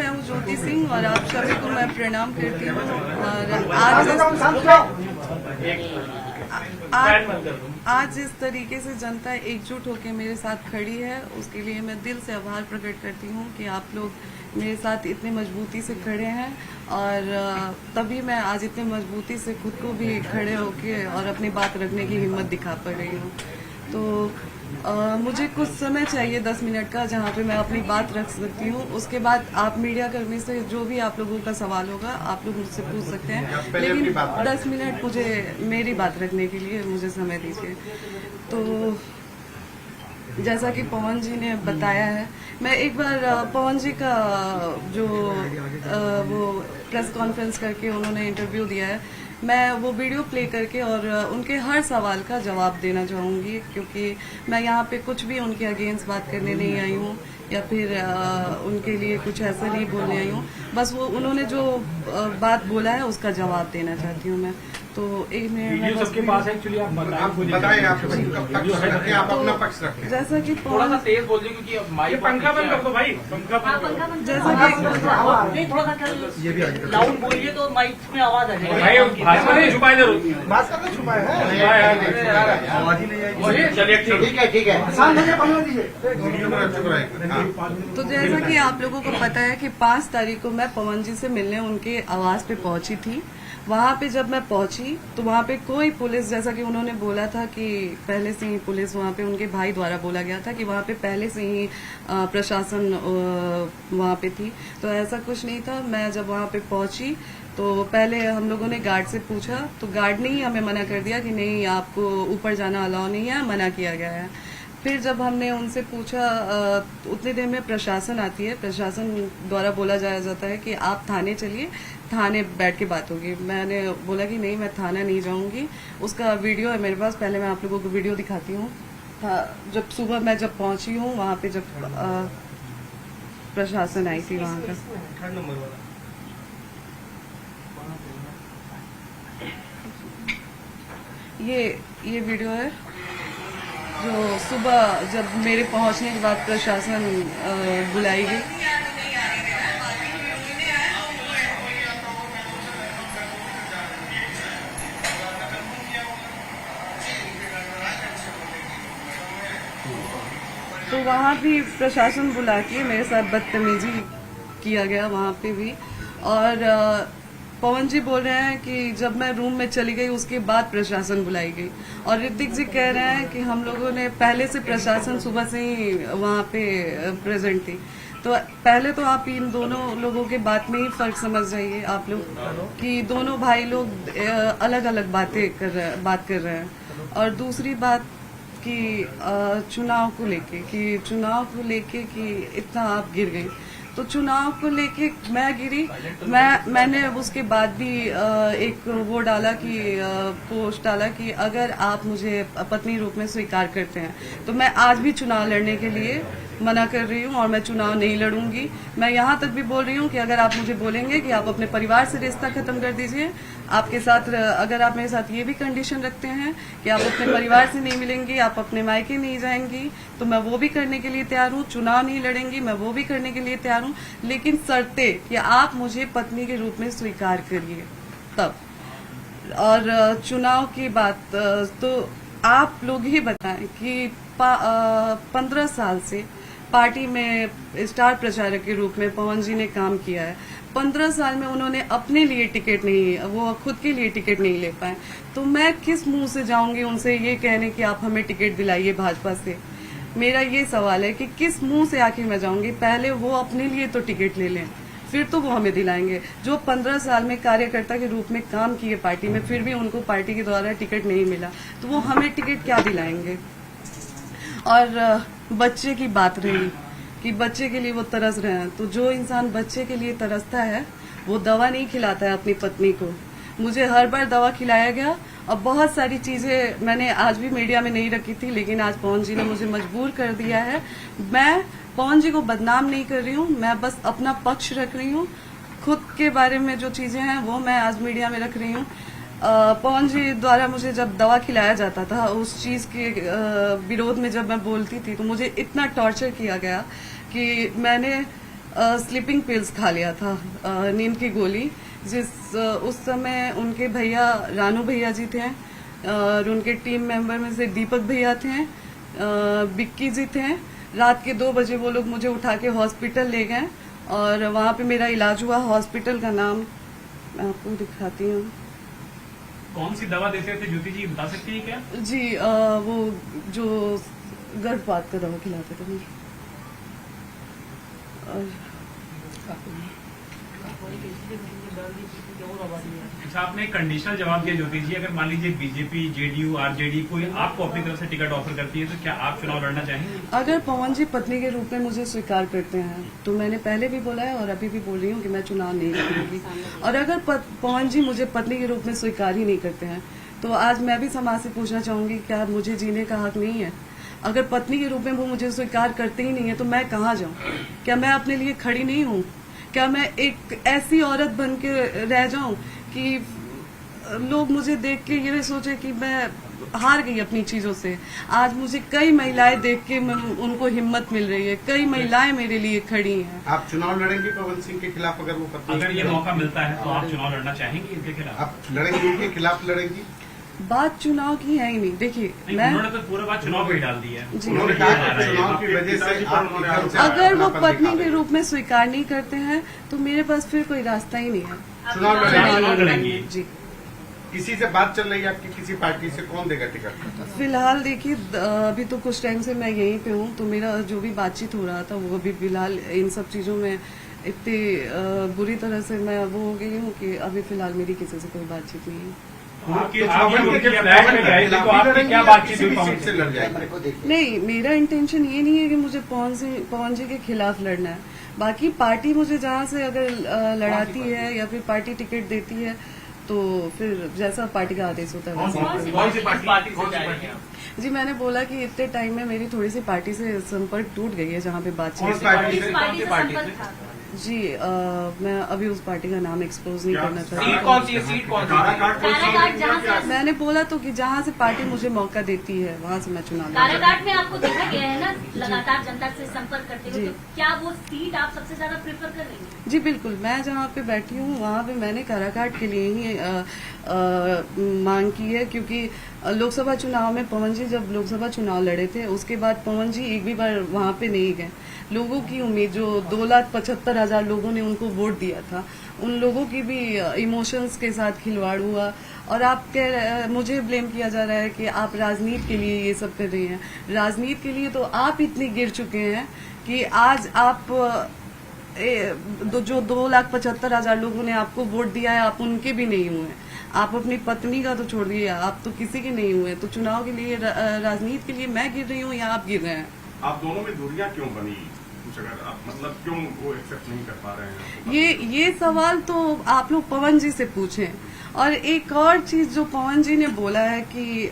मैं हूँ ज्योति सिंह और आप सभी को मैं प्रणाम करती हूँ। और आज इस तरीके से जनता एकजुट होकर मेरे साथ खड़ी है, उसके लिए मैं दिल से आभार प्रकट करती हूँ कि आप लोग मेरे साथ इतनी मजबूती से खड़े हैं। और तभी मैं आज इतनी मजबूती से खुद को भी खड़े होके और अपनी बात रखने की हिम्मत दिखा पा रही हूँ। तो मुझे कुछ समय चाहिए 10 मिनट का, जहाँ पे मैं अपनी बात रख सकती हूँ। उसके बाद आप मीडिया कर्मी से जो भी आप लोगों का सवाल होगा आप लोग मुझसे पूछ सकते हैं, लेकिन 10 मिनट मुझे मेरी बात रखने के लिए मुझे समय दीजिए। तो जैसा कि पवन जी ने बताया है, मैं एक बार पवन जी का जो वो प्रेस कॉन्फ्रेंस करके उन्होंने इंटरव्यू दिया है, मैं वो वीडियो प्ले करके और उनके हर सवाल का जवाब देना चाहूँगी, क्योंकि मैं यहाँ पे कुछ भी उनके अगेंस्ट बात करने नहीं आई हूँ या फिर उनके लिए कुछ ऐसा नहीं बोलने आई हूँ। बस वो उन्होंने जो बात बोला है उसका जवाब देना चाहती हूँ मैं। तो एक मिनट सबके पास है एक्चुअली, आप बताएं आप अपना पक्ष रखें। जैसा कि थोड़ा सा तेज बोल दें क्योंकि माइक पंखा बंद कर दो भाई, पंखा बंद। जैसा कि थोड़ा सा लाउड बोलिए तो माइक में आवाज आ जाएगी। भाई भाषा नहीं छुपाए जरूर, भाषा तो छुपाए है, आवाज ही नहीं आएगी। चलिए ठीक है। तो जैसा कि आप लोगों को पता है कि 5 तारीख को मैं पवन जी से मिलने उनके आवास पे पहुंची थी। वहां पे जब मैं पहुंची तो वहां पे कोई पुलिस, जैसा कि उन्होंने बोला था कि पहले से ही पुलिस वहां पे उनके भाई द्वारा बोला गया था कि वहां पे पहले से ही प्रशासन वहां पे थी, तो ऐसा कुछ नहीं था। मैं जब वहां पे पहुंची तो पहले हम लोगों ने गार्ड से पूछा, तो गार्ड ने ही हमें मना कर दिया कि नहीं, आपको ऊपर जाना अलाउ नहीं है, मना किया गया है। फिर जब हमने उनसे पूछा, उतनी देर में प्रशासन आती है, प्रशासन द्वारा बोला जाता है कि आप थाने चलिए, थाने बैठ के बात होगी। मैंने बोला कि नहीं, मैं थाना नहीं जाऊंगी। उसका वीडियो है मेरे पास, पहले मैं आप लोगों को वीडियो दिखाती हूँ। जब सुबह मैं जब पहुंची हूँ वहां पे, जब प्रशासन आई थी वहां का, ये वीडियो है जो सुबह जब मेरे पहुंचने के बाद प्रशासन बुलाई गई। तो वहाँ भी प्रशासन बुला के मेरे साथ बदतमीजी किया गया वहाँ पे भी। और पवन जी बोल रहे हैं कि जब मैं रूम में चली गई उसके बाद प्रशासन बुलाई गई, और ऋतिक जी कह रहे हैं कि हम लोगों ने पहले से प्रशासन सुबह से ही वहाँ पे प्रेजेंट थी। तो पहले तो आप इन दोनों लोगों के बात में ही फर्क समझ जाइए आप लोग कि दोनों भाई लोग अलग अलग बात कर रहे हैं। और दूसरी बात कि चुनाव को लेके कि इतना आप गिर गई, तो चुनाव को लेके मैं गिरी। मैंने उसके बाद भी एक वो डाला कि पोस्ट डाला कि अगर आप मुझे पत्नी रूप में स्वीकार करते हैं तो मैं आज भी चुनाव लड़ने के लिए मना कर रही हूँ और मैं चुनाव नहीं लड़ूंगी। मैं यहाँ तक भी बोल रही हूँ कि अगर आप मुझे बोलेंगे कि आप अपने परिवार से रिश्ता खत्म कर दीजिए, आपके साथ अगर आप मेरे साथ ये भी कंडीशन रखते हैं कि आप अपने परिवार से नहीं मिलेंगी, आप अपने मायके नहीं जाएंगी, तो मैं वो भी करने के लिए तैयार हूँ। चुनाव नहीं लड़ेंगी, मैं वो भी करने के लिए तैयार हूँ, लेकिन शर्ते कि आप मुझे पत्नी के रूप में स्वीकार करिए तब। और चुनाव की बात तो आप लोग ही बताएं कि 15 साल से पार्टी में स्टार प्रचारक के रूप में पवन जी ने काम किया है। 15 साल में उन्होंने अपने लिए टिकट नहीं, वो खुद के लिए टिकट नहीं ले पाए, तो मैं किस मुंह से जाऊंगी उनसे ये कहने कि आप हमें टिकट दिलाइए भाजपा से। मेरा ये सवाल है कि किस मुंह से आखिर मैं जाऊंगी। पहले वो अपने लिए तो टिकट ले लें, फिर तो वो हमें दिलाएंगे। जो 15 साल में कार्यकर्ता के रूप में काम किए पार्टी में, फिर भी उनको पार्टी के द्वारा टिकट नहीं मिला, तो वो हमें टिकट क्या दिलाएंगे। और बच्चे की बात रही कि बच्चे के लिए वो तरस रहे हैं, तो जो इंसान बच्चे के लिए तरसता है वो दवा नहीं खिलाता है अपनी पत्नी को। मुझे हर बार दवा खिलाया गया और बहुत सारी चीजें मैंने आज भी मीडिया में नहीं रखी थी, लेकिन आज पवन जी ने मुझे मजबूर कर दिया है। मैं पवन जी को बदनाम नहीं कर रही हूँ, मैं बस अपना पक्ष रख रही हूँ। खुद के बारे में जो चीजें हैं वो मैं आज मीडिया में रख रही हूँ। पवन जी द्वारा मुझे जब दवा खिलाया जाता था, उस चीज के विरोध में जब मैं बोलती थी, तो मुझे इतना टॉर्चर किया गया कि मैंने स्लीपिंग पिल्स खा लिया था, नींद की गोली, उस समय उनके भैया रानू भैया जी थे और उनके टीम मेंबर में से दीपक भैया थे, बिक्की जी थे। रात के 2 बजे वो लोग मुझे उठा के हॉस्पिटल ले गए और वहाँ पे मेरा इलाज हुआ। हॉस्पिटल का नाम मैं आपको दिखाती हूँ। कौन सी दवा देते थे ज्योति जी, बता सकती हैं क्या? जी वो जो गर्भपात का दवा खिलाते थे मुझे। अच्छा, आपने एक कंडीशनल जवाब दिया ज्योति जी, अगर मान लीजिए बीजेपी, जेडीयू, आरजेडी कोई आपको अपनी तरफ से टिकट ऑफर करती है तो क्या आप चुनाव लड़ना चाहेंगे? अगर पवन जी पत्नी के रूप में मुझे स्वीकार करते हैं तो मैंने पहले भी बोला है और अभी भी बोल रही हूँ कि मैं चुनाव नहीं लड़ूंगी। और अगर पवन जी मुझे पत्नी के रूप में स्वीकार ही नहीं करते हैं तो आज मैं भी समाज से पूछना चाहूंगी, क्या मुझे जीने का हक नहीं है? अगर पत्नी के रूप में वो मुझे स्वीकार करते ही नहीं है तो मैं कहाँ जाऊँ? क्या मैं अपने लिए खड़ी नहीं हूँ? क्या मैं एक ऐसी औरत बन के रह जाऊं कि लोग मुझे देख के ये सोचे कि मैं हार गई अपनी चीजों से? आज मुझे कई महिलाएं देख के उनको हिम्मत मिल रही है, कई महिलाएं मेरे लिए खड़ी हैं। आप चुनाव लड़ेंगे पवन सिंह के खिलाफ? अगर वो पत्नी, अगर ये मौका मिलता है तो आप चुनाव लड़ना चाहेंगे इनके खिलाफ? आप लड़ेंगे, उनके खिलाफ लड़ेंगी? बात चुनाव की है ही नहीं। देखिए मैं, उन्होंने तो पूरा बात चुनाव पे ही डाल दी है। उन्होंने कहा कि चुनाव की वजह से अगर वो पत्नी के रूप में स्वीकार नहीं करते हैं तो मेरे पास फिर कोई रास्ता ही नहीं है। चुनाव लड़ेंगे जी। किसी से बात चल रही है आपकी? किसी पार्टी से? कौन देगा टिकट? फिलहाल देखिए अभी तो कुछ टाइम से मैं यहीं पे हूँ, तो मेरा जो भी बातचीत हो रहा था वो अभी फिलहाल इन सब चीजों में इतनी बुरी तरह से मैं वो हो गई हूँ कि अभी फिलहाल मेरी किसी से कोई बातचीत नहीं है। क्या बातचीत से लड़ जाएंगे? नहीं, मेरा इंटेंशन ये नहीं है कि मुझे पवन जी के खिलाफ लड़ना है। बाकी पार्टी मुझे जहाँ से अगर लड़ाती है या फिर पार्टी टिकट देती है तो फिर जैसा पार्टी का आदेश होता है वैसा। जी मैंने बोला कि इतने टाइम में मेरी थोड़ी सी पार्टी से संपर्क टूट गई है जहाँ पे बातचीत। जी मैं अभी उस पार्टी का नाम एक्सपोज नहीं करना चाहती। सीट कौन सी है? सीट कौन सी? मैंने बोला तो कि जहाँ से पार्टी मुझे मौका देती है वहाँ से मैं चुनाव लड़ूंगी। काराकाट में आपको देखा गया है ना लगातार जनता से संपर्क करते हुए, तो क्या वो सीट आप सबसे ज्यादा प्रेफर कर रही हैं? जी बिल्कुल, मैं जहाँ पे बैठी हूँ वहाँ पे मैंने काराकाट के लिए ही मांग की है, क्योंकि लोकसभा चुनाव में पवन जी जब लोकसभा चुनाव लड़े थे उसके बाद पवन जी एक भी बार वहाँ पे नहीं गए। लोगों की उम्मीद, जो 2,75,000 लोगों ने उनको वोट दिया था, उन लोगों की भी इमोशंस के साथ खिलवाड़ हुआ। और आप मुझे ब्लेम किया जा रहा है कि आप राजनीति के लिए ये सब कर रही हैं। राजनीति के लिए तो आप इतने गिर चुके हैं कि आज आप जो 2,75,000 लोगों ने आपको वोट दिया है आप उनके भी नहीं हुए। आप अपनी पत्नी का तो छोड़ दिए, आप तो किसी के नहीं हुए। तो चुनाव के लिए, राजनीति के लिए मैं गिर रही हूँ या आप गिर रहे हैं? आप दोनों में दूरियां क्यों बनी? कुछ अगर आप मतलब क्यों वो एक्सेप्ट नहीं कर पा रहे हैं? ये सवाल तो आप लोग पवन जी से पूछें। और एक और चीज जो पवन जी ने बोला है कि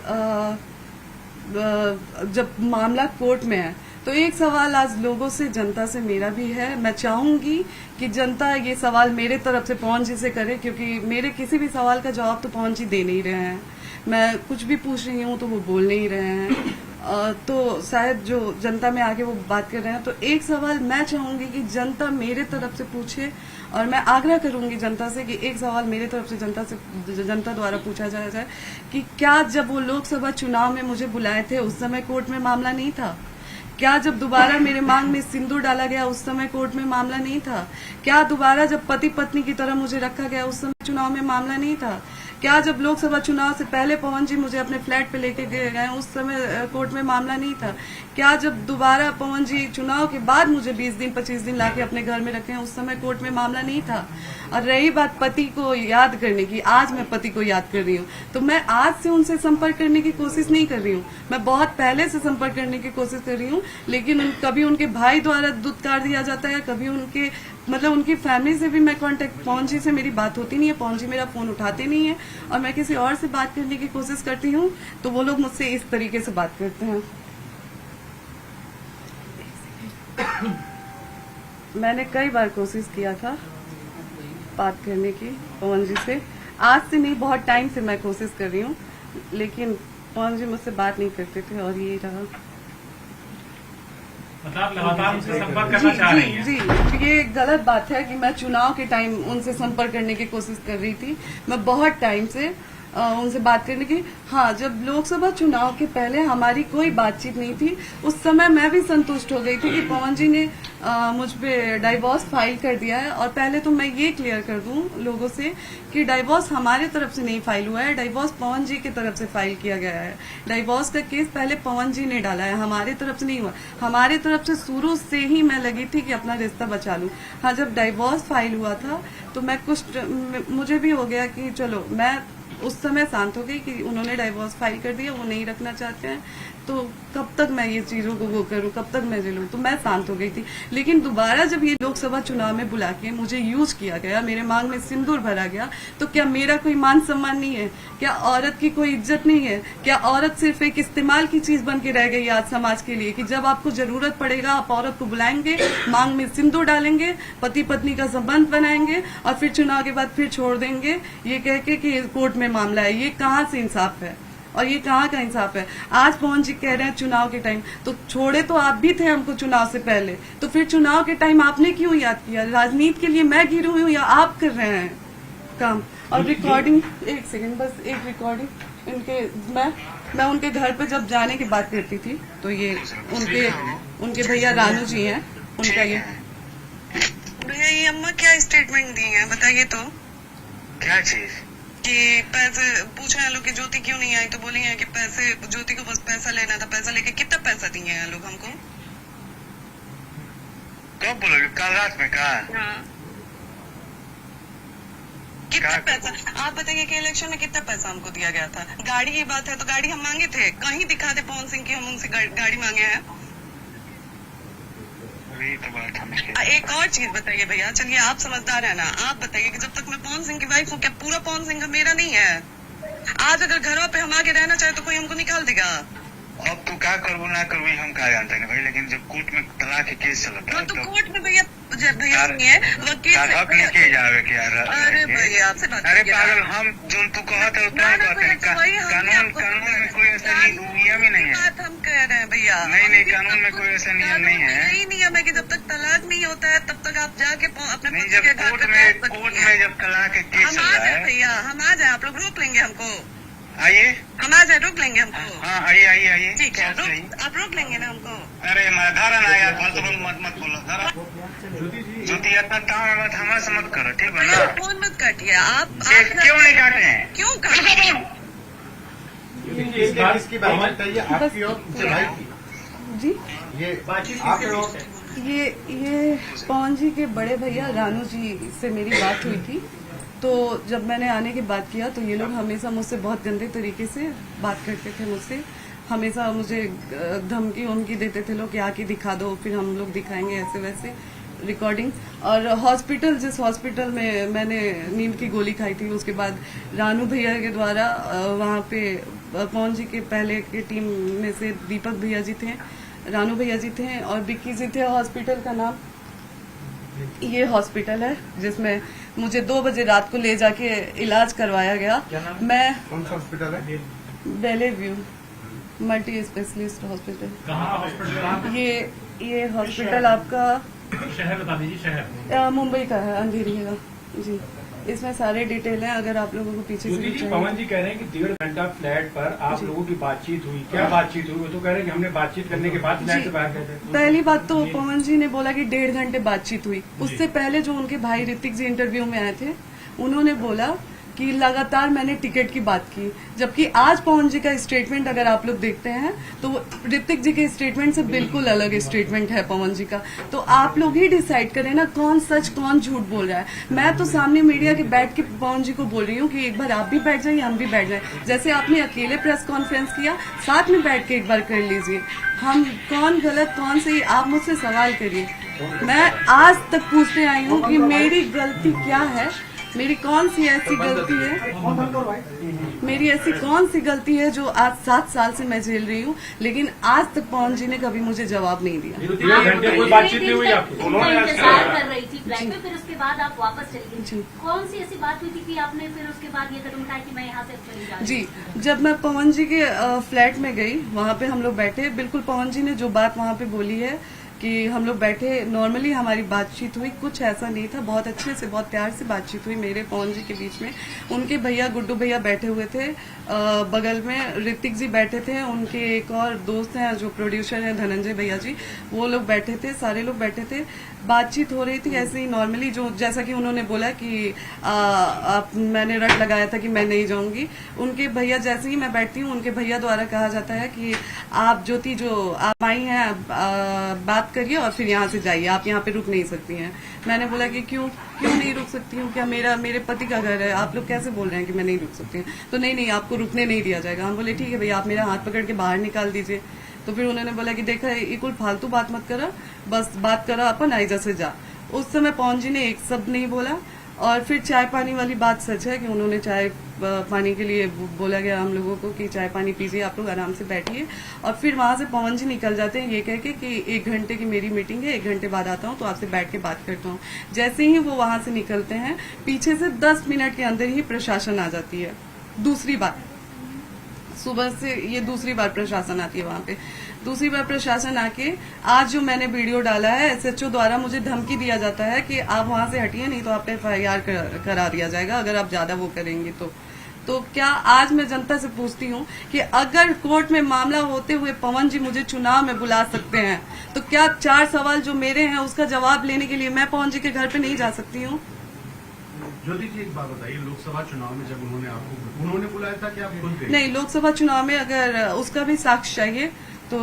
जब मामला कोर्ट में है, तो एक सवाल आज लोगों से, जनता से मेरा भी है। मैं चाहूंगी कि जनता ये सवाल मेरे तरफ से पवन जी से करे, क्योंकि मेरे किसी भी सवाल का जवाब तो पवन जी दे नहीं रहे हैं। मैं कुछ भी पूछ रही हूँ तो वो बोल नहीं रहे हैं। तो शायद जो जनता में आके वो बात कर रहे हैं, तो एक सवाल मैं चाहूंगी कि जनता मेरे तरफ से पूछे, और मैं आग्रह करूंगी जनता से कि एक सवाल मेरे तरफ से जनता द्वारा पूछा जाए कि क्या जब वो लोकसभा चुनाव में मुझे बुलाए थे उस समय कोर्ट में मामला नहीं था? क्या जब दोबारा मेरे मांग में सिंदूर डाला गया उस समय कोर्ट में मामला नहीं था? क्या दोबारा जब पति पत्नी की तरह मुझे रखा गया उस समय चुनाव में मामला नहीं था? क्या जब लोकसभा चुनाव से पहले पवन जी मुझे अपने फ्लैट पे लेके गए उस समय कोर्ट में मामला नहीं था? क्या जब दोबारा पवन जी चुनाव के बाद मुझे 20 दिन 25 दिन लाके अपने घर में रखे हैं उस समय कोर्ट में मामला नहीं था? और रही बात पति को याद करने की, आज मैं पति को याद कर रही हूँ, तो मैं आज से उनसे संपर्क करने की कोशिश नहीं कर रही हूँ। मैं बहुत पहले से संपर्क करने की कोशिश कर रही हूँ, लेकिन कभी उनके भाई द्वारा दुत्कार दिया जाता है, कभी उनके उनकी फैमिली से भी मैं कांटेक्ट, पवन जी से मेरी बात होती नहीं है, पवन जी मेरा फोन उठाते नहीं है, और मैं किसी और से बात करने की कोशिश करती हूँ तो वो लोग मुझसे इस तरीके से बात करते हैं। मैंने कई बार कोशिश किया था बात करने की पवन जी से, आज से नहीं बहुत टाइम से मैं कोशिश कर रही हूँ, लेकिन पवन जी मुझसे बात नहीं करते थे और यही रहा। मतलब आप लगातार उनसे संपर्क करना चाह रही हैं? जी, ये गलत बात है कि मैं चुनाव के टाइम उनसे संपर्क करने की कोशिश कर रही थी। मैं बहुत टाइम से उनसे बात करने की, हाँ, जब लोकसभा चुनाव के पहले हमारी कोई बातचीत नहीं थी, उस समय मैं भी संतुष्ट हो गई थी कि पवन जी ने मुझ पे डाइवोर्स फाइल कर दिया है। और पहले तो मैं ये क्लियर कर दूं लोगों से कि डाइवोर्स हमारे तरफ से नहीं फाइल हुआ है, डाइवोर्स पवन जी की तरफ से फाइल किया गया है। डाइवोर्स का केस पहले पवन जी ने डाला है, हमारे तरफ से नहीं हुआ। हमारे तरफ से शुरू से ही मैं लगी थी कि अपना रिश्ता बचा लूं। हाँ, जब डाइवोर्स फाइल हुआ था तो मैं मुझे भी हो गया कि चलो, मैं उस समय शांत हो गई कि उन्होंने डाइवोर्स फाइल कर दिया, वो नहीं रखना चाहते हैं, तो कब तक मैं ये चीजों को वो करूं, कब तक मैं झेलूं, तो मैं शांत हो गई थी। लेकिन दोबारा जब ये लोकसभा चुनाव में बुला के मुझे यूज किया गया, मेरे मांग में सिंदूर भरा गया, तो क्या मेरा कोई मान सम्मान नहीं है? क्या औरत की कोई इज्जत नहीं है? क्या औरत सिर्फ एक इस्तेमाल की चीज बन के रह गई आज समाज के लिए, कि जब आपको जरूरत पड़ेगा आप औरत को बुलाएंगे, मांग में सिंदूर डालेंगे, पति पत्नी का संबंध बनाएंगे और फिर चुनाव के बाद फिर छोड़ देंगे ये कह के कि कोर्ट में मामला है? ये कहाँ से इंसाफ है और ये कहाँ का इंसाफ है? आज पवन जी कह रहे हैं चुनाव के टाइम, तो छोड़े तो आप भी थे हमको चुनाव से पहले, तो फिर चुनाव के टाइम आपने क्यों याद किया? राजनीति के लिए मैं घिरी हुई हूँ या आप कर रहे हैं काम? और रिकॉर्डिंग, एक सेकंड, बस एक रिकॉर्डिंग इनके, मैं उनके घर पे जब जाने की बात करती थी तो ये उनके भैया रानू जी हैं, उनका ये भैया, ये अम्मा क्या स्टेटमेंट दी है बताइए तो? क्या चीज? कि पैसे पूछ रहे हैं लोग कि ज्योति क्यों नहीं आई, तो बोली है कि पैसे, ज्योति को बस पैसा लेना था, पैसा लेके कितना पैसा दिए हैं लोग हमको? कब बोलोगे? कल रात में कहा? हाँ, कितना पैसा आप बताइए कि इलेक्शन में कितना पैसा हमको दिया गया था? गाड़ी की बात है तो गाड़ी हम मांगे थे, कहीं दिखा दे पवन सिंह की हम उनसे गाड़ी मांगे हैं? तो बात हमें एक और चीज बताइए भैया, चलिए आप समझदार है ना, आप बताइए कि जब तक मैं पवन सिंह की वाइफ हूँ, क्या पूरा पवन सिंह का मेरा नहीं है? आज अगर घरों पे हम आगे रहना चाहे तो कोई हमको निकाल देगा? अब तू क्या करबो ना करबो हम क्या जानते हैं भाई, लेकिन जब कोर्ट में तलाक के केस चलता है तो कोर्ट में भैया नहीं है वकील हक लेके जावे के यार। अरे भैया आपसे बात, अरे पागल, हम जो तू कहते हो उतना कहते हैं। कानून में कोई ऐसा नियम ही नहीं है। बात हम कह रहे हैं भैया, नहीं, कानून में कोई ऐसा नियम नहीं है। यही नियम है कि जब तक तलाक नहीं होता है तब तक आप जाके अपने नहीं, जब कोर्ट में जब तलाक के केस हम चल आ रहा जाए है, भैया, हम आ जाए, आप लोग रोक लेंगे हमको? आइए, हम आ जाए, रोक लेंगे हमको? हाँ आइए। ठीक है, आप रोक लेंगे ना हमको? अरे धारा ना यार, फालतू मत बोलो धारा। ज्योति इतना टाइम बात हमारे से मत करो, ठीक है ना? फोन मत काटिए आप क्यों नहीं काटे हैं? क्यों काटे? इसकी बात बताइए आपकी और उनसे भाई की जी, ये बातचीत ये पवन जी के बड़े भैया रानू जी से मेरी बात हुई थी। तो जब मैंने आने की बात किया तो ये लोग हमेशा मुझसे बहुत गंदे तरीके से बात करते थे, मुझसे हमेशा मुझे धमकी देते थे लोग कि आके दिखा दो, फिर हम लोग दिखाएंगे, ऐसे वैसे रिकॉर्डिंग। और जिस हॉस्पिटल में मैंने नींद की गोली खाई थी, उसके बाद रानू भैया के द्वारा वहाँ पे पवन जी के पहले के टीम में से दीपक भैया जी थे, रानू भैया जी थे और विक्की जी थे। हॉस्पिटल का नाम ये हॉस्पिटल है जिसमें मुझे 2 बजे रात को ले जाके इलाज करवाया गया। मैं कौन सा हॉस्पिटल है? बेले व्यू मल्टी स्पेशलिस्ट हॉस्पिटल। कहाँ हॉस्पिटल? ये हॉस्पिटल आपका शहर बता दीजिए। शहर मुंबई का है, अंधेरी है जी। इसमें सारे डिटेल हैं, अगर आप लोगों को पीछे से जी, पवन जी कह रहे हैं कि 1.5 घंटा फ्लैट पर आप लोगों की बातचीत हुई, क्या बातचीत हुई? वो तो कह रहे हैं कि हमने बातचीत करने के बाद फ्लैट से बाहर गए थे। पहली बात तो पवन जी ने बोला कि 1.5 घंटे बातचीत हुई। उससे पहले जो उनके भाई ऋतिक जी इंटरव्यू में आए थे, उन्होंने बोला कि लगातार मैंने टिकट की बात की, जबकि आज पवन जी का स्टेटमेंट अगर आप लोग देखते हैं तो ऋतिक जी के स्टेटमेंट से बिल्कुल अलग स्टेटमेंट है पवन जी का। तो आप लोग ही डिसाइड करें ना कौन सच कौन झूठ बोल रहा है। मैं तो सामने मीडिया के बैठ के पवन जी को बोल रही हूँ कि एक बार आप भी बैठ जाइए, हम भी बैठ जाए, जैसे आपने अकेले प्रेस कॉन्फ्रेंस किया, साथ में बैठ के एक बार कर लीजिए। हम कौन गलत कौन सही, आप मुझसे सवाल करिए। मैं आज तक पूछते आई हूँ कि मेरी गलती क्या है, मेरी कौन सी ऐसी गलती है, मेरी ऐसी कौन सी गलती है जो आज 7 साल से मैं झेल रही हूँ, लेकिन आज तक पवन जी ने कभी मुझे जवाब नहीं दिया। 1 घंटे कोई बातचीत नहीं हुई आपकी? इंतजार कर रही थी फ्लाइट में, फिर उसके बाद आप वापस चली जी। गई। कौन सी ऐसी बात हुई थी कि आपने फिर उसके बाद ये कदम उठाया कि मैं यहाँ से चली जा रही जी, जब मैं पवन जी के फ्लैट में गई, वहाँ पे हम लोग बैठे, बिल्कुल पवन जी ने जो बात वहाँ पे बोली है कि हम लोग बैठे, नॉर्मली हमारी बातचीत हुई, कुछ ऐसा नहीं था, बहुत अच्छे से बहुत प्यार से बातचीत हुई मेरे पवन जी के बीच में। उनके भैया गुड्डू भैया बैठे हुए थे, बगल में ऋतिक जी बैठे थे, उनके एक और दोस्त हैं जो प्रोड्यूसर हैं धनंजय भैया जी, वो लोग बैठे थे, सारे लोग बैठे थे, बातचीत हो रही थी ऐसे ही नॉर्मली, जो जैसा कि उन्होंने बोला कि मैंने रट लगाया था कि मैं नहीं जाऊंगी। उनके भैया, जैसे ही मैं बैठती हूँ उनके भैया द्वारा कहा जाता है कि आप ज्योति जो आप आई हैं बात करिए और फिर यहाँ से जाइए, आप यहाँ पे रुक नहीं सकती हैं। मैंने बोला कि क्यों नहीं रुक सकती हूँ, क्या मेरे पति का घर है, आप लोग कैसे बोल रहे हैं कि मैं नहीं रुक सकती हूँ? तो नहीं आपको रुकने नहीं दिया जाएगा। हम बोले ठीक है भैया, आप मेरा हाथ पकड़ के बाहर निकाल दीजिए। तो फिर उन्होंने बोला कि देखा ये कुल फालतू बात मत करो, बस बात करो अपन, आइजा से जा। उस समय पवन जी ने एक शब्द नहीं बोला। और फिर चाय पानी वाली बात सच है कि उन्होंने चाय पानी के लिए बोला गया हम लोगों को कि चाय पानी पीजिए, आप लोग आराम से बैठिए। और फिर वहां से पवन जी निकल जाते हैं ये कह के कि 1 घंटे की मेरी मीटिंग है, 1 घंटे बाद आता हूँ तो आपसे बैठ के बात करता हूँ। जैसे ही वो वहां से निकलते हैं, पीछे से 10 मिनट के अंदर ही प्रशासन आ जाती है। दूसरी बार सुबह से ये दूसरी बार प्रशासन आती है वहां पे। दूसरी बार प्रशासन आके आज जो मैंने वीडियो डाला है, SHO द्वारा मुझे धमकी दिया जाता है कि आप वहां से हटिए, नहीं तो आप पे FIR करा दिया जाएगा अगर आप ज्यादा वो करेंगे तो क्या आज मैं जनता से पूछती हूँ कि अगर कोर्ट में मामला होते हुए पवन जी मुझे चुनाव में बुला सकते हैं, तो क्या 4 सवाल जो मेरे हैं उसका जवाब लेने के लिए मैं पवन जी के घर पे नहीं जा सकती हूँ? ज्योति जी एक बात बताइए, लोकसभा चुनाव में जब उन्होंने बुलाया था कि आप खुद गए? नहीं, लोकसभा चुनाव में अगर उसका भी साक्ष्य चाहिए तो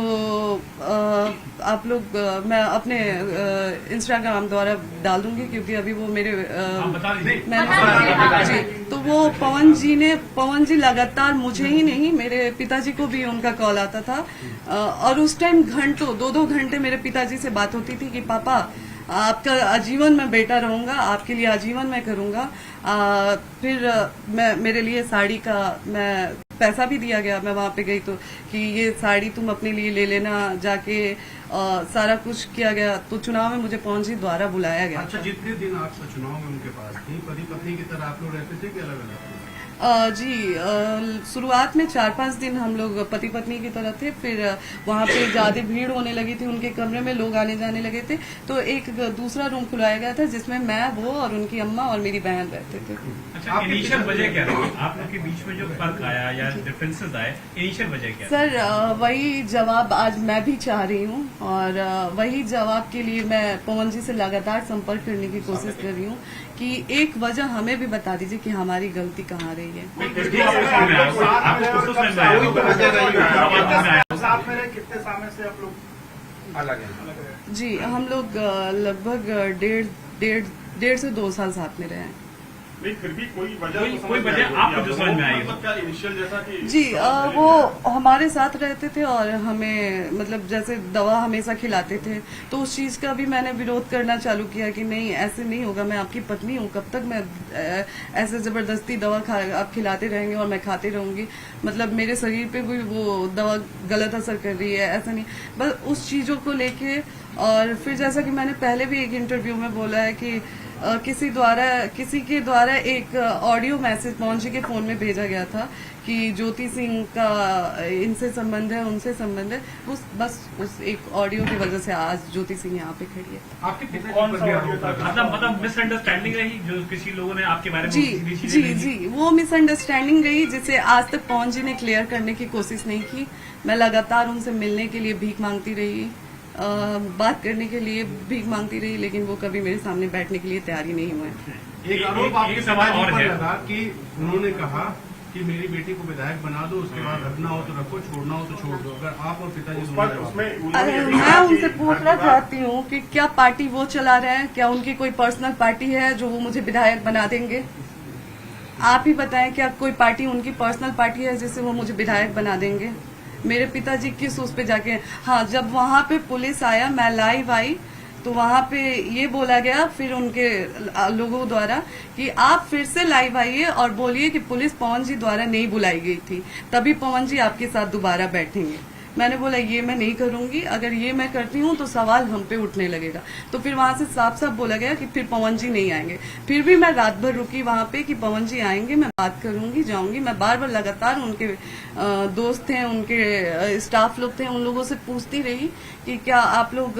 आप लोग मैं अपने इंस्टाग्राम द्वारा डाल दूंगी, क्योंकि अभी वो मेरे जी, तो वो पवन जी लगातार मुझे ही नहीं, मेरे पिताजी को भी उनका कॉल आता था। और उस टाइम घंटों 2-2 घंटे मेरे पिताजी से बात होती थी कि पापा आपका आजीवन मैं बेटा रहूंगा, आपके लिए आजीवन मैं करूंगा। फिर मेरे लिए साड़ी का मैं पैसा भी दिया गया, मैं वहां पे गई तो कि ये साड़ी तुम अपने लिए ले लेना जाके, सारा कुछ किया गया। तो चुनाव में मुझे पवन जी द्वारा बुलाया गया। अच्छा, जितने दिन आप चुनाव में उनके पास थी, पति पत्नी की तरह आप लोग रहते थे कि अलग अलग? जी, शुरुआत में 4-5 दिन हम लोग पति पत्नी की तरह थे। फिर वहाँ पे ज्यादा भीड़ होने लगी थी, उनके कमरे में लोग आने जाने लगे थे, तो एक दूसरा रूम खुलाया गया था जिसमें मैं, वो और उनकी अम्मा और मेरी बहन रहते थे। अच्छा, इनिशियल वजह क्या रही आप लोग के बीच में जो फर्क आया या डिफरेंसेस आए, इनिशियल वजह क्या? सर वही जवाब आज मैं भी चाह रही हूँ, और वही जवाब के लिए मैं पवन जी से लगातार संपर्क करने की कोशिश कर रही हूँ कि एक वजह हमें भी बता दीजिए कि हमारी गलती कहाँ रही है। कितने समय से आप लोग अलग हैं? जी, हम लोग लगभग 1.5 से 2 साल साथ में रहे हैं। नहीं, फिर भी कोई वजह आपको जो समझ में आई? मतलब क्या इनिशियल जैसा कि जी, वो हमारे साथ रहते थे और हमें मतलब जैसे दवा हमेशा खिलाते थे, तो उस चीज का भी मैंने विरोध करना चालू किया कि नहीं, ऐसे नहीं होगा, मैं आपकी पत्नी हूँ, कब तक मैं ऐसे जबरदस्ती दवा आप खिलाते रहेंगे और मैं खाते रहूंगी, मतलब मेरे शरीर पे भी वो दवा गलत असर कर रही है, ऐसा नहीं, बस उस चीजों को लेके। और फिर जैसा कि मैंने पहले भी एक इंटरव्यू में बोला है कि किसी के द्वारा एक ऑडियो मैसेज पवन जी के फोन में भेजा गया था कि ज्योति सिंह का इनसे संबंध है, उनसे संबंध है, बस उस एक ऑडियो की वजह से आज ज्योति सिंह यहाँ पे खड़ी है। आपके कौन सा मतलब मिसअंडरस्टैंडिंग रही जो किसी लोगों ने आपके बारे में? जी, वो मिसअंडरस्टैंडिंग रही जिसे आज तक पवन जी ने क्लियर करने की कोशिश नहीं की। मैं लगातार उनसे मिलने के लिए भीख मांगती रही, बात करने के लिए भीख मांगती रही, लेकिन वो कभी मेरे सामने बैठने के लिए तैयार ही नहीं हुए। एक आरोप आपके समाज पर लगा कि उन्होंने कहा कि मेरी बेटी को विधायक बना दो, उसके बाद रखना हो तो रखो, छोड़ना हो तो छोड़ दो। अगर आप और पिताजी मैं उनसे पूछना चाहती हूँ कि क्या पार्टी वो चला रहे हैं, क्या उनकी कोई पर्सनल पार्टी है जो वो मुझे विधायक बना देंगे? आप ही बताएं, क्या कोई पार्टी उनकी पर्सनल पार्टी है जिससे वो मुझे विधायक बना देंगे? मेरे पिताजी किस उस पे जाके, हाँ, जब वहां पे पुलिस आया, मैं लाइव आई, तो वहां पे ये बोला गया फिर उनके लोगों द्वारा कि आप फिर से लाइव आइए और बोलिए कि पुलिस पवन जी द्वारा नहीं बुलाई गई थी, तभी पवन जी आपके साथ दोबारा बैठेंगे। मैंने बोला ये मैं नहीं करूंगी, अगर ये मैं करती हूँ तो सवाल हम पे उठने लगेगा। तो फिर वहां से साफ साफ बोला गया कि फिर पवन जी नहीं आएंगे। फिर भी मैं रात भर रुकी वहां पे कि पवन जी आएंगे, मैं बात करूंगी, जाऊंगी। मैं बार बार लगातार उनके दोस्त थे, उनके स्टाफ लोग थे, उन लोगों से पूछती रही कि क्या आप लोग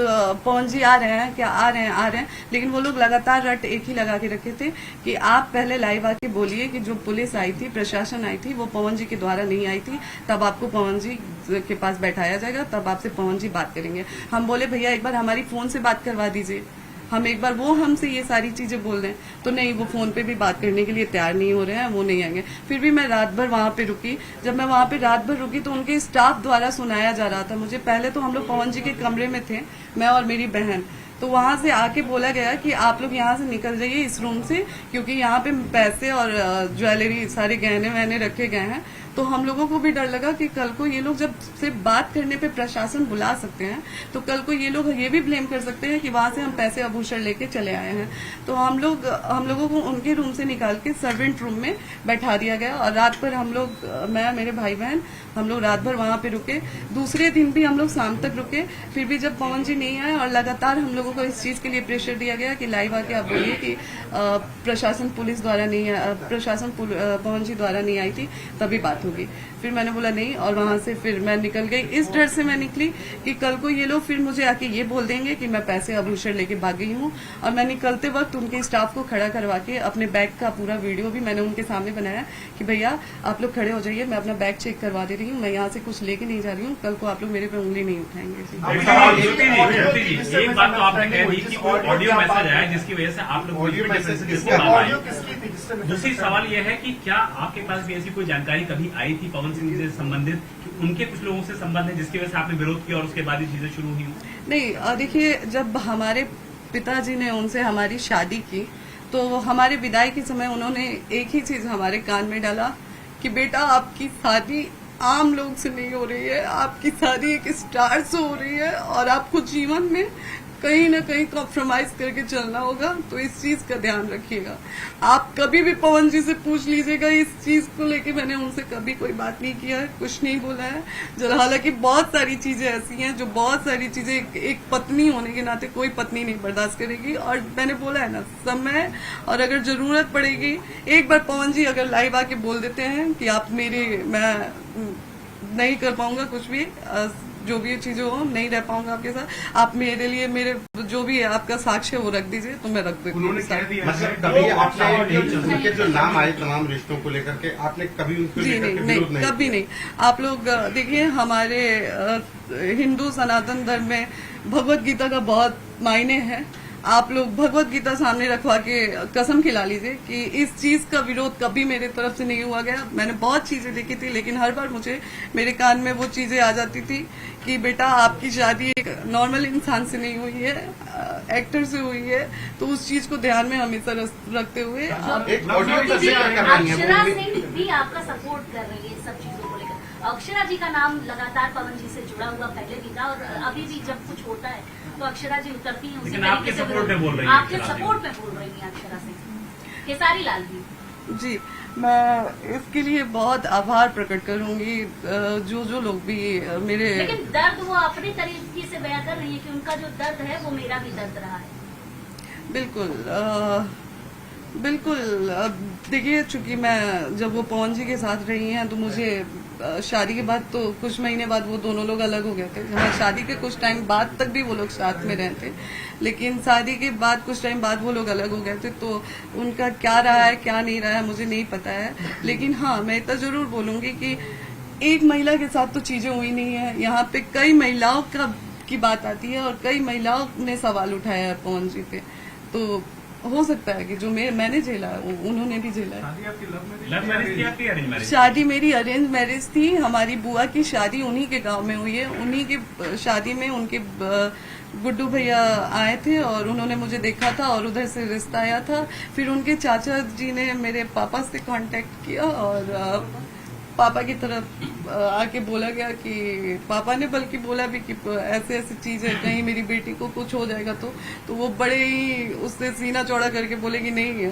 पवन जी आ रहे हैं, क्या आ रहे हैं। लेकिन वो लोग लगातार रट एक ही लगा के रखे थे कि आप पहले लाइव आके बोलिए कि जो पुलिस आई थी, प्रशासन आई थी, वो पवन जी के द्वारा नहीं आई थी, तब आपको पवन जी के पास बैठाया जाएगा, तब आपसे पवन जी बात करेंगे। हम बोले भैया एक बार हमारी फोन से बात करवा दीजिए, हम एक बार वो हमसे ये सारी चीजें बोल रहे हैं। तो नहीं, वो फोन पे भी बात करने के लिए तैयार नहीं हो रहे हैं, वो नहीं आएंगे। फिर भी मैं रात भर वहां पे रुकी। जब मैं वहां पे रात भर रुकी तो उनके स्टाफ द्वारा सुनाया जा रहा था मुझे। पहले तो हम लोग पवन जी के कमरे में थे, मैं और मेरी बहन। तो वहां से आके बोला गया कि आप लोग यहाँ से निकल जाइए इस रूम से, क्योंकि यहाँ पे पैसे और ज्वेलरी सारे गहने वहने रखे गए हैं। तो हम लोगों को भी डर लगा कि कल को ये लोग जब सिर्फ बात करने पे प्रशासन बुला सकते हैं, तो कल को ये लोग ये भी ब्लेम कर सकते हैं कि वहां से हम पैसे आभूषण लेके चले आए हैं। तो हम लोगों को उनके रूम से निकाल के सर्वेंट रूम में बैठा दिया गया। और रात भर हम लोग, मैं मेरे भाई बहन, हम लोग रात भर वहां पे रुके। दूसरे दिन भी हम लोग शाम तक रुके। फिर भी जब पवन जी नहीं आए और लगातार हम लोगों को इस चीज के लिए प्रेशर दिया गया कि लाइव आके आप बोलिए कि प्रशासन पुलिस द्वारा नहीं, प्रशासन पवन जी द्वारा नहीं आई थी, तभी बात होगी। फिर मैंने बोला नहीं, और वहां से फिर मैं निकल गई। इस डर से मैं निकली कि कल को ये लोग फिर मुझे आके ये बोल देंगे कि मैं पैसे आभूषण लेके भाग गई हूँ। और मैं निकलते वक्त उनके स्टाफ को खड़ा करवा के अपने बैग का पूरा वीडियो भी मैंने उनके सामने बनाया कि भैया आप लोग खड़े हो जाइए, मैं अपना बैग चेक करवा दे रही हूँ, मैं यहाँ से कुछ लेके नहीं जा रही हूँ, कल को आप लोग मेरे पे उंगली नहीं उठाएंगे। एक बात तो आपने कह दी कि ऑडियो मैसेज आया जिसकी वजह से आप लोग। दूसरी सवाल यह है कि क्या आपके पास भी ऐसी कोई जानकारी कभी आई थी पवन सिंह से संबंधित कि उनके कुछ लोगों से संबंध है जिसकी वजह से आपने विरोध किया और उसके बाद ये चीजें शुरू हुई? नहीं, देखिए, जब हमारे पिताजी ने उनसे हमारी शादी की तो हमारे विदाई के समय उन्होंने एक ही चीज हमारे कान में डाला कि बेटा आपकी शादी आम लोग से नहीं हो रही है, आपकी शादी एक स्टार से हो रही है और आपको जीवन में कहीं ना कहीं कॉम्प्रोमाइज करके चलना होगा। तो इस चीज का ध्यान रखिएगा। आप कभी भी पवन जी से पूछ लीजिएगा इस चीज को लेके, मैंने उनसे कभी कोई बात नहीं किया है, कुछ नहीं बोला है। हालांकि बहुत सारी चीजें ऐसी हैं जो, बहुत सारी चीजें एक पत्नी होने के नाते कोई पत्नी नहीं बर्दाश्त करेगी। और मैंने बोला है ना, समय और अगर जरूरत पड़ेगी, एक बार पवन जी अगर लाइव आके बोल देते हैं कि आप मैं नहीं कर पाऊंगा कुछ भी, जो भी चीजें हो, नहीं रह पाऊंगा आपके साथ, आप मेरे लिए मेरे जो भी है आपका साक्ष्य वो रख दीजिए, तो मैं रख देती हूँ। मतलब कभी आपने उनके जो नाम आए तमाम रिश्तों को लेकर के, आपने कभी उनको जी नहीं, कभी नहीं। आप लोग देखिए, हमारे हिंदू सनातन धर्म में भगवत गीता का बहुत मायने है। आप लोग भगवत गीता सामने रखवा के कसम खिला लीजिए कि इस चीज का विरोध कभी मेरे तरफ से नहीं हुआ गया। मैंने बहुत चीजें लिखी थी, लेकिन हर बार मुझे मेरे कान में वो चीजें आ जाती थी कि बेटा आपकी शादी एक नॉर्मल इंसान से नहीं हुई है, एक्टर से हुई है। तो उस चीज को ध्यान में हमेशा रखते हुए अक्षरा सिंह भी आपका सपोर्ट कर रही है सब चीजों को लेकर। अक्षरा जी का नाम लगातार पवन जी से जुड़ा हुआ पहले भी था और अभी भी जब कुछ होता है तो अक्षरा जी उतरती हैं, उसी आपके सपोर्ट में बोल रही हैं, आपके सपोर्ट में बोल रही हैं अक्षरा सिंह। खेसारी लाल भी जी, मैं इसके लिए बहुत आभार प्रकट करूंगी जो लोग भी मेरे, लेकिन दर्द वो अपने तरीके से बयां कर रही है कि उनका जो दर्द है वो मेरा भी दर्द रहा है। बिल्कुल देखिए, चूंकि मैं जब वो पवन जी के साथ रही हैं तो मुझे शादी के बाद तो कुछ महीने बाद वो दोनों लोग अलग हो गए थे। हाँ, शादी के कुछ टाइम बाद तक भी वो लोग साथ में रहते, लेकिन शादी के बाद कुछ टाइम बाद वो लोग अलग हो गए थे। तो उनका क्या रहा है क्या नहीं रहा है मुझे नहीं पता है, लेकिन हाँ मैं इतना जरूर बोलूंगी कि एक महिला के साथ तो चीजें हुई नहीं है। यहाँ पे कई महिलाओं की बात आती है और कई महिलाओं ने सवाल उठाया है पवन जी पे। तो हो सकता है कि जो मैंने झेला है उन्होंने भी झेला है। लव मैरिज थी आपकी अरेंज मैरिज? शादी मेरी अरेंज मैरिज थी। हमारी बुआ की शादी उन्हीं के गांव में हुई है। उन्हीं की शादी में उनके गुड्डू भैया आए थे और उन्होंने मुझे देखा था और उधर से रिश्ता आया था। फिर उनके चाचा जी ने मेरे पापा से कांटेक्ट किया और पापा की तरफ आके बोला गया कि पापा ने बल्कि बोला भी कि ऐसे ऐसी चीज है, कहीं मेरी बेटी को कुछ हो जाएगा तो वो बड़े ही उससे सीना चौड़ा करके बोले कि नहीं,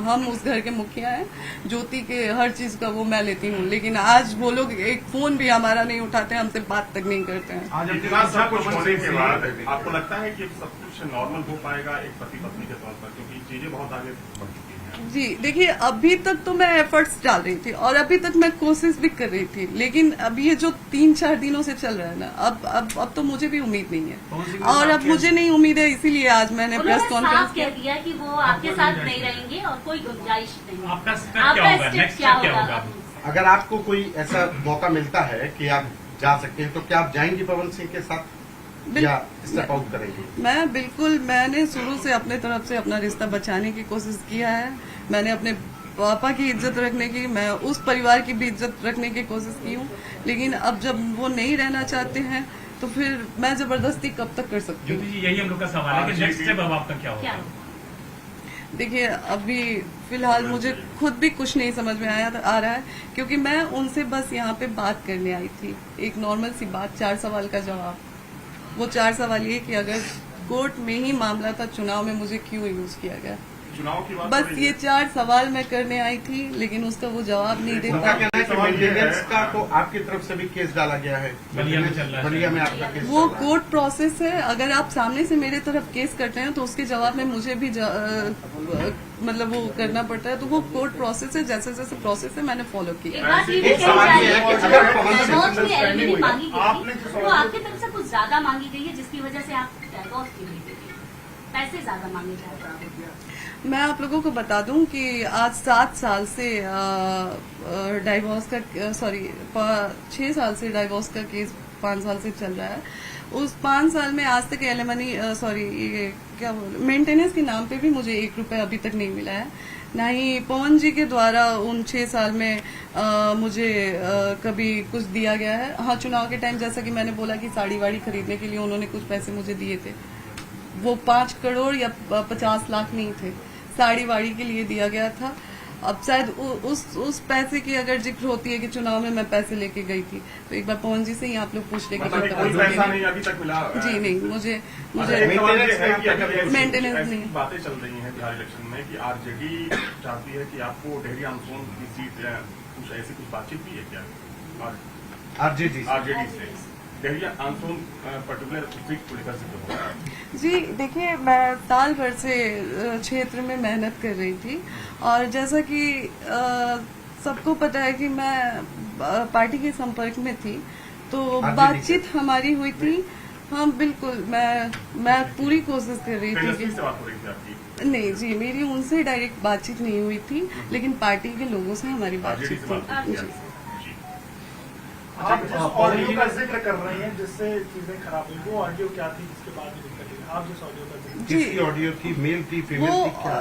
हम उस घर के मुखिया हैं, ज्योति के हर चीज का वो मैं लेती हूँ। लेकिन आज वो लोग एक फोन भी हमारा नहीं उठाते हैं, हमसे बात तक नहीं करते हैं। आज इतना सब कुछ होने के बाद आपको लगता है कि सब कुछ नॉर्मल हो पाएगा एक पति पत्नी के तौर पर, क्योंकि चीजें बहुत आगे बढ़ चुकी हैं? जी देखिए, अभी तक तो मैं एफर्ट्स डाल रही थी और अभी तक मैं कोशिश भी कर रही थी, लेकिन अब ये जो 3-4 दिनों से चल रहा है ना, अब तो मुझे भी उम्मीद नहीं है, और अब मुझे नहीं उम्मीद है, इसीलिए आज मैंने प्रेस कॉन्फ्रेंस कह दिया कि वो आपके साथ नहीं रहेंगे और कोई गुंजाइश नहीं। आपका स्टेप क्या होगा, नेक्स्ट स्टेप क्या होगा? अगर आपको कोई ऐसा मौका मिलता है कि आप जा सकते हैं, तो क्या आप जाएंगे पवन सिंह के साथ या स्टेप आउट करेंगे? मैं बिल्कुल, मैंने शुरू से अपने तरफ से अपना रिश्ता बचाने की कोशिश किया है। मैंने अपने पापा की इज्जत रखने की, मैं उस परिवार की भी इज्जत रखने की कोशिश की हूँ, लेकिन अब जब वो नहीं रहना चाहते हैं तो फिर मैं जबरदस्ती कब तक कर सकती हूँ? ज्योति जी, यही हम लोग का सवाल है कि नेक्स्ट स्टेप अब आपका क्या होगा? देखिए, अभी फिलहाल मुझे खुद भी कुछ नहीं समझ में आ रहा है, क्योंकि मैं उनसे बस यहाँ पे बात करने आई थी, एक नॉर्मल सी बात, 4 सवाल का जवाब। वो 4 सवाल ये कि अगर कोर्ट में ही मामला था, चुनाव में मुझे क्यों यूज किया गया, चुनाव की बात बस ये 4 सवाल मैं करने आई थी, लेकिन उसका वो जवाब नहीं दे उनका पाया। कहना है कि मेंटेनेंस का तो आपकी तरफ से भी केस डाला गया है, बलिया में चल रहा है। बलिया में आपका केस वो चल रहा है। कोर्ट प्रोसेस है, अगर आप सामने से मेरे तरफ केस करते हैं तो उसके जवाब में मुझे भी मतलब वो करना पड़ता है, तो वो कोर्ट प्रोसेस है, जैसे जैसे प्रोसेस है मैंने फॉलो एक किया। बात ये भी एक कही सवाल जा ये रही है है कि अगर पवन सिंह डाइवोर्स में एलिमनी मांगी आपने गई जो थी, सवाल वो आपकी तरफ से कुछ ज्यादा मांगी गई है, जिसकी वजह से आप डाइवोर्स के लिए पैसे ज्यादा मांगे जा रहे हैं। मैं आप लोगों को बता दूं कि आज 7 साल से डाइवोर्स का 6 साल से डाइवोर्स का केस 5 साल से चल रहा है। उस 5 साल में आज तक एलिमनी मेंटेनेंस के नाम पे भी मुझे 1 रुपया अभी तक नहीं मिला है। ना ही पवन जी के द्वारा उन 6 साल में मुझे कभी कुछ दिया गया है। हाँ, चुनाव के टाइम जैसा कि मैंने बोला कि साड़ी वाड़ी खरीदने के लिए उन्होंने कुछ पैसे मुझे दिए थे, वो 5 करोड़ या 50 लाख नहीं थे, साड़ी वाड़ी के लिए दिया गया था। अब शायद उस पैसे की अगर जिक्र होती है कि चुनाव में मैं पैसे लेके गई थी, तो एक बार पवन जी से ही आप लोग पूछ ले कि मतलब कोई पैसा नहीं अभी तक मिला? जी नहीं, मुझे एक सवाल ये है कि अगर मेंटेनेंस ऐसी नहीं। बातें चल रही हैं बिहार इलेक्शन में कि आरजेडी चाहती है कि आपको डेहरी आंसोन की सीट कुछ ऐसी कुछ बातचीत भी है क्या आरजेडी से? डेहरी आंसोन पर्टिकुलर सीट को लेकर से हो रहा है? जी देखिए, मैं साल भर से क्षेत्र में मेहनत कर रही थी, और जैसा कि सबको पता है कि मैं पार्टी के संपर्क में थी, तो बातचीत हमारी हुई थी। हाँ बिल्कुल, मैं पूरी कोशिश कर रही थी तेजस्वी से बात हो रही थी आपकी? नहीं जी, मेरी उनसे डायरेक्ट बातचीत नहीं हुई थी, लेकिन पार्टी के लोगों से हमारी आरजेडी बातचीत से बात थी। हुई जी। थी। आप जिस ऑडियो का जिक्र कर रही हैं जिससे चीजें खराब हुई, वो ऑडियो क्या थी जिसके बाद में दिक्कत हुई? आप जिस ऑडियो का जिक्र जिसकी ऑडियो थी, मेल थी, फीमेल थी, क्या?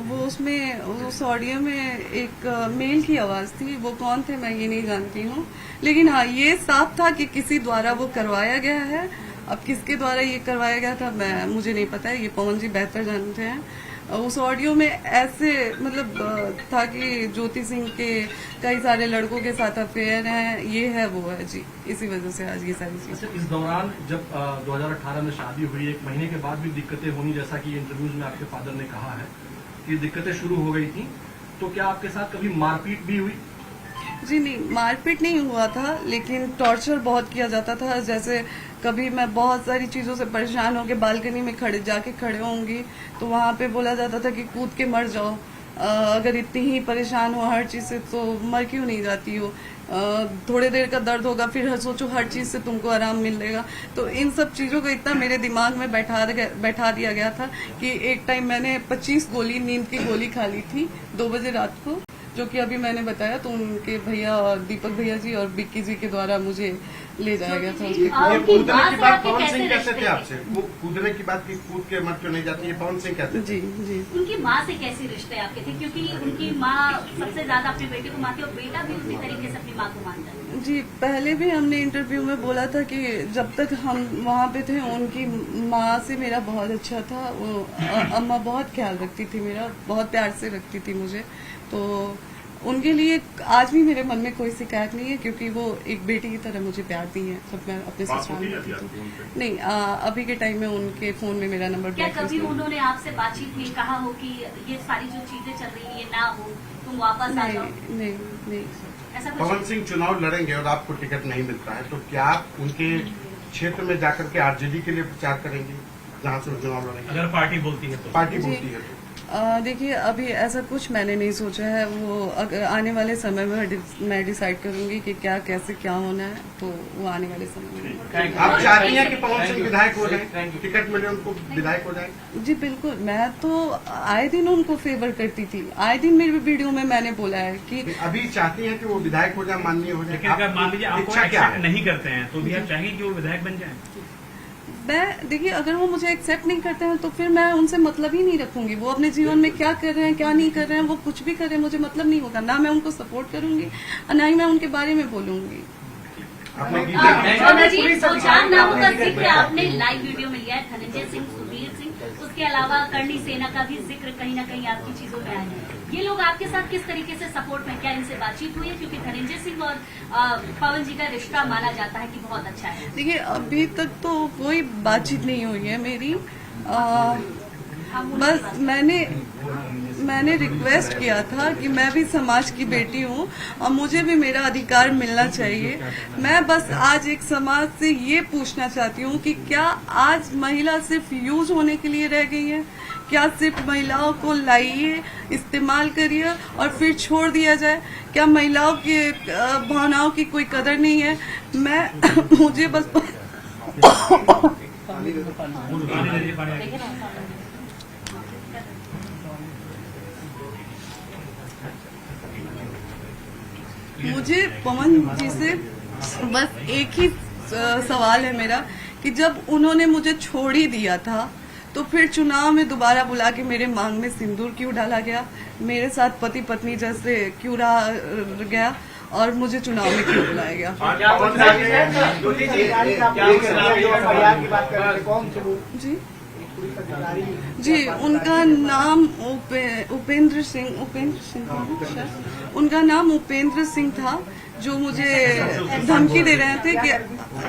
वो उसमें उस ऑडियो में एक मेल की आवाज थी। वो कौन थे मैं ये नहीं जानती हूँ, लेकिन हाँ ये साफ था कि किसी द्वारा वो करवाया गया है। अब किसके द्वारा ये करवाया गया था मुझे नहीं पता है, ये पवन जी बेहतर जानते हैं। उस ऑडियो में ऐसे मतलब था कि ज्योति सिंह के कई सारे लड़कों के साथ अफेयर हैं, ये है वो है जी, इसी वजह से आज ये सारी चीजें। इस दौरान जब 2018 में शादी हुई, 1 महीने के बाद भी दिक्कतें होनी, जैसा कि इंटरव्यूज में आपके फादर ने कहा है कि दिक्कतें शुरू हो गई थी, तो क्या आपके साथ कभी मारपीट भी हुई? जी नहीं, मारपीट नहीं हुआ था, लेकिन टॉर्चर बहुत किया जाता था। जैसे कभी मैं बहुत सारी चीजों से परेशान होकर बालकनी में जाके खड़े होंगी, तो वहां पे बोला जाता था कि कूद के मर जाओ, अगर इतनी ही परेशान हो हर चीज से तो मर क्यों नहीं जाती हो, थोड़ी देर का दर्द होगा फिर सोचो हर चीज से तुमको आराम मिलेगा। तो इन सब चीजों को इतना मेरे दिमाग में बैठा दिया गया था कि एक टाइम मैंने 25 गोली नींद की गोली खा ली थी 2 बजे रात को, जो कि अभी मैंने बताया, तो उनके भैया और दीपक भैया जी और बिक्की जी के द्वारा मुझे ले जाया गया था। ये कूदने की बात पवन सिंह कहते थे आपसे, वो कूदने की बात की कूद के मर क्यों नहीं जाती, ये पवन सिंह कहते थे? जी जी। उनकी माँ से कैसे रिश्ते आपके थे, क्योंकि उनकी माँ सबसे ज्यादा अपने बेटे को मानती है और बेटा भी उसी तरीके से अपनी माँ को मानता है? जी, पहले भी हमने इंटरव्यू में बोला था कि जब तक हम वहाँ पे थे उनकी माँ से मेरा बहुत अच्छा था। वो अम्मा बहुत ख्याल रखती थी मेरा, बहुत प्यार से रखती थी मुझे। तो उनके लिए आज भी मेरे मन में कोई शिकायत नहीं है, क्योंकि वो एक बेटी की तरह मुझे प्यार दी है जब मैं अपने बात ससुराल होती में है थी अभी आपकी उनसे? नहीं, अभी के टाइम में उनके फोन में मेरा नंबर क्या ब्लैकलिस्ट कभी है। उन्होंने आपसे बातचीत में कहा हो कि ये सारी जो चीजें चल रही है ये ना हो, तुम वापस आ जाओ, नहीं नहीं ऐसा कुछ? पवन सिंह चुनाव लड़ेंगे और आपको टिकट नहीं मिलता है, तो क्या आप उनके क्षेत्र में जाकर के आरजेडी के लिए प्रचार करेंगे जहां से वो चुनाव लड़ेंगे? अगर पार्टी बोलती है तो पार्टी बोलती है तो देखिए, अभी ऐसा कुछ मैंने नहीं सोचा है। वो आने वाले समय में मैं डिसाइड करूंगी कि क्या कैसे क्या होना है, तो वो आने वाले समय में। आप चाहती हैं कि पवन सिंह विधायक हो जाए, टिकट मिले उनको विधायक हो जाए? जी बिल्कुल, मैं तो आए दिन उनको फेवर करती थी, आए दिन मेरी वीडियो में मैंने बोला है कि अभी चाहती हैं कि वो विधायक हो जाए, माननीय हो जाए? लेकिन अगर मान लीजिए आपको इच्छा क्या एक्सेप्ट है? नहीं करते हैं तो भी आप चाहेंगे कि वो विधायक बन जाए? मैं देखिए, अगर वो मुझे एक्सेप्ट नहीं करते हैं तो फिर मैं उनसे मतलब ही नहीं रखूंगी। वो अपने जीवन में क्या कर रहे हैं क्या नहीं कर रहे हैं, वो कुछ भी कर रहे हैं, मुझे मतलब नहीं होगा। ना मैं उनको सपोर्ट करूंगी और ना ही मैं उनके बारे में बोलूंगी। शोभा जी, दो चार नामों का जिक्र आपने लाइव वीडियो में लिया है, धनंजय सिंह, सुधीर सिंह, उसके अलावा करणी सेना का भी जिक्र कहीं ना कहीं आपकी चीजों में आया है। ये लोग आपके साथ किस तरीके से सपोर्ट में, क्या इनसे बातचीत हुई है? क्योंकि धनंजय सिंह और पवन जी का रिश्ता माना जाता है कि बहुत अच्छा है। देखिए, अभी तक तो कोई बातचीत नहीं हुई है मेरी। बस मैंने रिक्वेस्ट किया था कि मैं भी समाज की बेटी हूँ और मुझे भी मेरा अधिकार मिलना चाहिए। मैं बस आज एक समाज से ये पूछना चाहती हूँ कि क्या आज महिला सिर्फ यूज होने के लिए रह गई है? क्या सिर्फ महिलाओं को लाइए, इस्तेमाल करिए और फिर छोड़ दिया जाए? क्या महिलाओं की भावनाओं की कोई कदर नहीं है? मुझे बस मुझे पवन जी से बस एक ही सवाल है मेरा कि जब उन्होंने मुझे छोड़ ही दिया था तो फिर चुनाव में दोबारा बुला के मेरे मांग में सिंदूर क्यों डाला गया? मेरे साथ पति पत्नी जैसे क्यों रहा गया और मुझे चुनाव में क्यों बुलाया गया? जी जी, उनका नाम उपेंद्र सिंह उनका नाम उपेंद्र सिंह था, जो मुझे धमकी दे रहे थे कि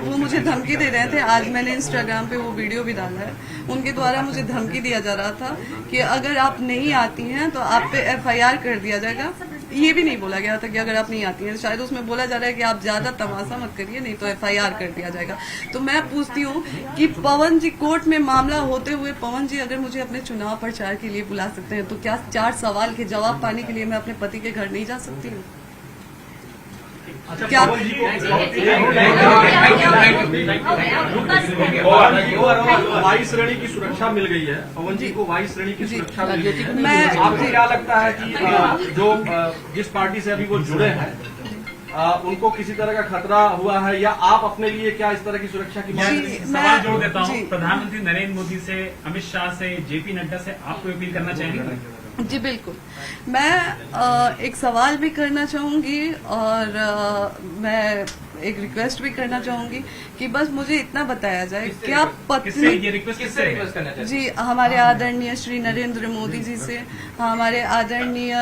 वो मुझे धमकी दे रहे थे। आज मैंने इंस्टाग्राम पे वो वीडियो भी डाला है। उनके द्वारा मुझे धमकी दिया जा रहा था कि अगर आप नहीं आती हैं तो आप पे FIR कर दिया जाएगा। ये भी नहीं बोला गया था कि अगर आप नहीं आती हैं, शायद उसमें बोला जा रहा है कि आप ज्यादा तमाशा मत करिए नहीं तो FIR कर दिया जाएगा। तो मैं पूछती हूँ कि पवन जी, कोर्ट में मामला होते हुए पवन जी अगर मुझे अपने चुनाव प्रचार के लिए बुला सकते हैं तो क्या 4 सवाल के जवाब पाने के लिए मैं अपने पति के घर नहीं जा सकती हूँ? क्या वायु श्रेणी की सुरक्षा मिल गई है, पवन जी को वायु श्रेणी की सुरक्षा मिल गई है। मैं आपको क्या लगता है कि जो जिस पार्टी से अभी वो जुड़े हैं उनको किसी तरह का खतरा हुआ है, या आप अपने लिए क्या इस तरह की सुरक्षा की सवाल जोड़ देता हूँ। प्रधानमंत्री नरेंद्र मोदी से, अमित शाह से, JP नड्डा से आपको अपील करना चाहेंगे? जी बिल्कुल, मैं एक सवाल भी करना चाहूंगी और मैं एक रिक्वेस्ट भी करना चाहूंगी कि बस मुझे इतना बताया जाए, क्या पत्नी ये रिक्वेस्ट किससे रिक्वेस्ट करना चाहिए? जी, हमारे आदरणीय श्री नरेंद्र मोदी जी से, हमारे आदरणीय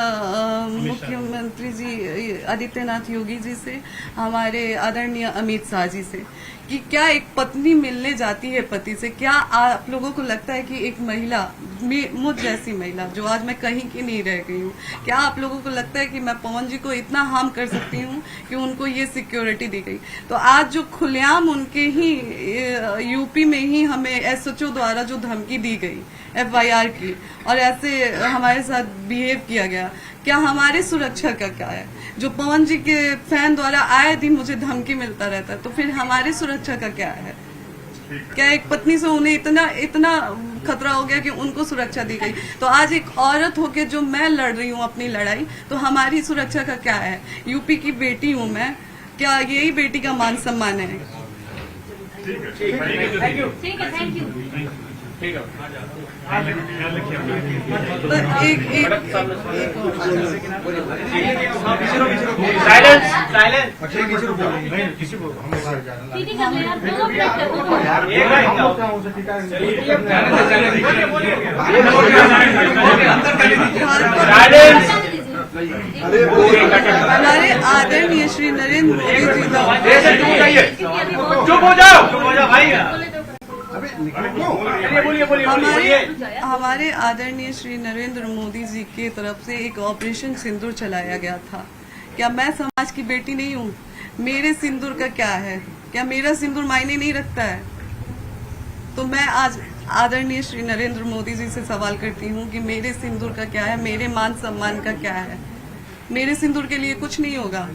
मुख्यमंत्री जी आदित्यनाथ योगी जी से, हमारे आदरणीय अमित शाह जी से, कि क्या एक पत्नी मिलने जाती है पति से, क्या आप लोगों को लगता है कि एक महिला, मुझ जैसी महिला जो आज मैं कहीं की नहीं रह गई हूँ, क्या आप लोगों को लगता है कि मैं पवन जी को इतना हार्म कर सकती हूँ कि उनको ये सिक्योरिटी दी गई? तो आज जो खुलेआम उनके ही यूपी में ही हमें SHO द्वारा जो धमकी दी गई FIR की और ऐसे हमारे साथ बिहेव किया गया, क्या हमारी सुरक्षा का क्या है? जो पवन जी के फैन द्वारा आए दिन मुझे धमकी मिलता रहता है, तो फिर हमारी सुरक्षा का क्या है? क्या एक पत्नी से उन्हें इतना खतरा हो गया कि उनको सुरक्षा दी गई? तो आज एक औरत होके जो मैं लड़ रही हूँ अपनी लड़ाई, तो हमारी सुरक्षा का क्या है? यूपी की बेटी हूँ मैं, क्या यही बेटी का मान सम्मान है? Thank you. अरे आदरणीय श्री नरेंद्र मोदी जी चुप हो जाओ भाई। हमारे आदरणीय श्री नरेंद्र मोदी जी की तरफ से एक ऑपरेशन सिंदूर चलाया गया था। क्या मैं समाज की बेटी नहीं हूँ? मेरे सिंदूर का क्या है? क्या मेरा सिंदूर मायने नहीं रखता है? तो मैं आज आदरणीय श्री नरेंद्र मोदी जी से सवाल करती हूँ कि मेरे सिंदूर का क्या है, मेरे मान सम्मान का क्या है? मेरे सिंदूर के लिए कुछ नहीं होगा।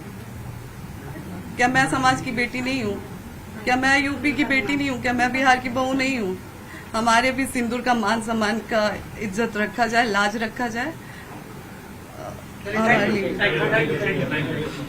क्या मैं समाज की बेटी नहीं हूँ? क्या मैं यूपी की बेटी नहीं हूँ? क्या मैं बिहार की बहू नहीं हूँ? हमारे भी सिंदूर का मान सम्मान का इज्जत रखा जाए, लाज रखा जाए।